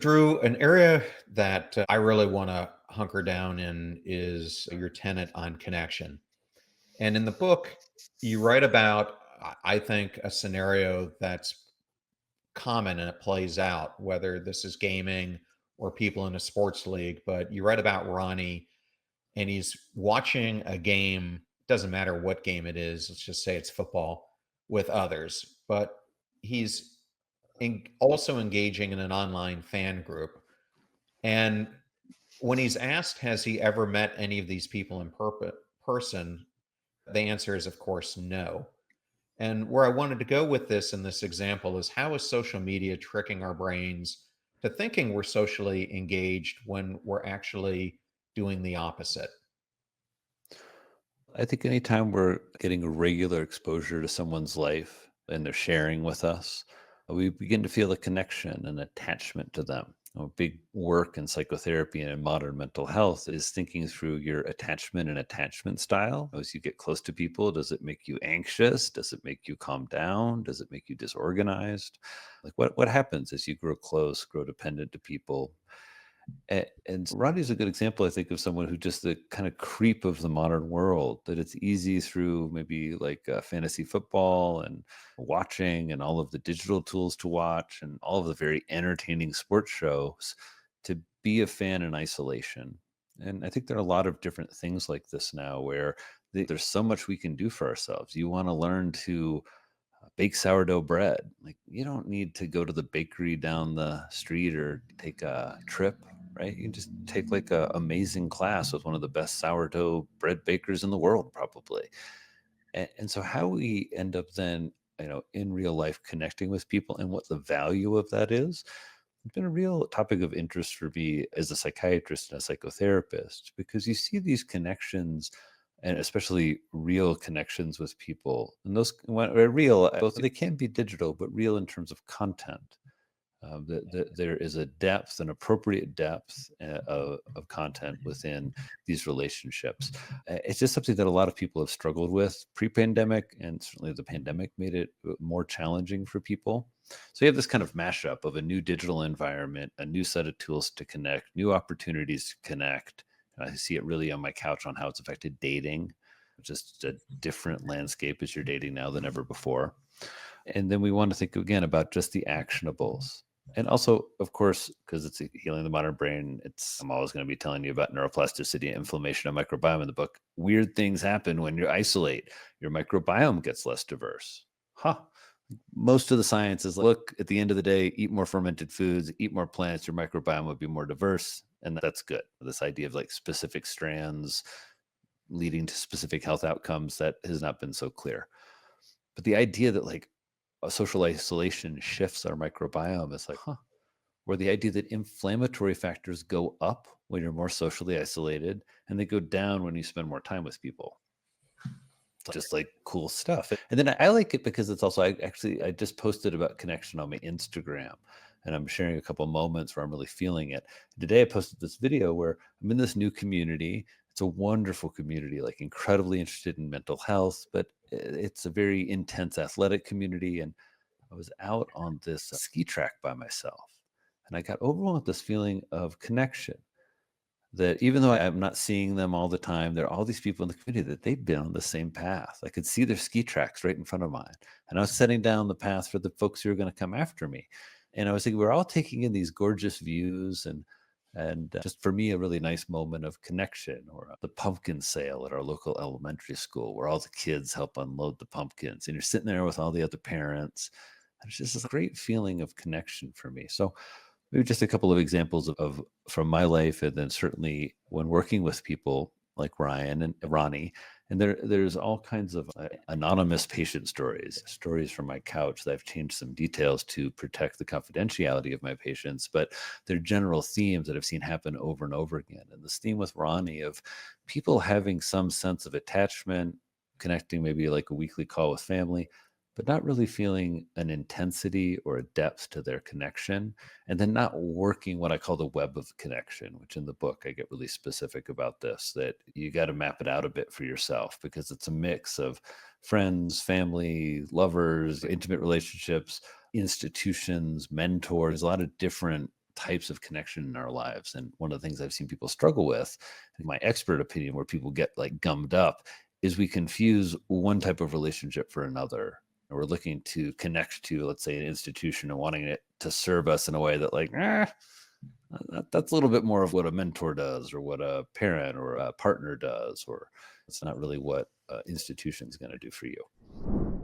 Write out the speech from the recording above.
Drew, an area that I really want to hunker down in is your tenet on connection. And in the book, you write about, I think, a scenario that's common and it plays out, whether this is gaming or people in a sports league. But you write about Ronnie and he's watching a game, doesn't matter what game it is, let's just say it's football with others, but he's also engaging in an online fan group. And when he's asked, has he ever met any of these people in person? The answer is, of course, no. And where I wanted to go with this in this example is how is social media tricking our brains to thinking we're socially engaged when we're actually doing the opposite? I think anytime we're getting a regular exposure to someone's life and they're sharing with us, we begin to feel a connection and attachment to them. Big work in psychotherapy and in modern mental health is thinking through your attachment and attachment style. As you get close to people, does it make you anxious? Does it make you calm down? Does it make you disorganized? Like what happens as you grow close, grow dependent to people? And Rodney's a good example, I think, of someone who just the kind of creep of the modern world, that it's easy through maybe like fantasy football and watching and all of the digital tools to watch and all of the very entertaining sports shows to be a fan in isolation. And I think there are a lot of different things like this now where there's so much we can do for ourselves. You want to learn to bake sourdough bread. Like you don't need to go to the bakery down the street or take a trip, right? You can just take like a amazing class with one of the best sourdough bread bakers in the world, probably. And so how we end up then, in real life connecting with people and what the value of that is, it's been a real topic of interest for me as a psychiatrist and a psychotherapist because you see these connections and especially real connections with people. And those when are real, both they can be digital, but real in terms of content. There is a depth, an appropriate depth of content within these relationships. It's just something that a lot of people have struggled with pre-pandemic, and certainly the pandemic made it more challenging for people. So you have this kind of mashup of a new digital environment, a new set of tools to connect, new opportunities to connect. And I see it really on my couch on how it's affected dating, just a different landscape as you're dating now than ever before. And then we want to think again about just the actionables. And also, of course, because it's healing the modern brain, I'm always going to be telling you about neuroplasticity, inflammation, and microbiome in the book. Weird things happen when you isolate. Your microbiome gets less diverse. Huh. Most of the science is like, look, at the end of the day, eat more fermented foods, eat more plants, your microbiome would be more diverse. And that's good. This idea of like specific strands leading to specific health outcomes, that has not been so clear. But the idea that like a social isolation shifts our microbiome is like, huh. Or the idea that inflammatory factors go up when you're more socially isolated and they go down when you spend more time with people. Just like cool stuff. And then I like it because it's also I just posted about connection on my Instagram and I'm sharing a couple moments where I'm really feeling it. Today I posted this video where I'm in this new community. It's a wonderful community, like incredibly interested in mental health, but it's a very intense athletic community. And I was out on this ski track by myself and I got overwhelmed with this feeling of connection, that even though I'm not seeing them all the time, there are all these people in the community that they've been on the same path. I could see their ski tracks right in front of mine. And I was setting down the path for the folks who are going to come after me. And I was thinking, we're all taking in these gorgeous views and just for me, a really nice moment of connection, or the pumpkin sale at our local elementary school where all the kids help unload the pumpkins and you're sitting there with all the other parents. And it's just this great feeling of connection for me. So maybe just a couple of examples of from my life, and then certainly when working with people like Ryan and Ronnie, and there's all kinds of anonymous patient stories from my couch that I've changed some details to protect the confidentiality of my patients, but they're general themes that I've seen happen over and over again. And this theme with Ronnie of people having some sense of attachment, connecting maybe like a weekly call with family, but not really feeling an intensity or a depth to their connection, and then not working what I call the web of connection, which in the book I get really specific about this, that you got to map it out a bit for yourself because it's a mix of friends, family, lovers, intimate relationships, institutions, mentors, a lot of different types of connection in our lives. And one of the things I've seen people struggle with, in my expert opinion, where people get like gummed up, is we confuse one type of relationship for another. And we're looking to connect to, let's say, an institution and wanting it to serve us in a way that, like, that's a little bit more of what a mentor does, or what a parent or a partner does, or it's not really what institution's going to do for you.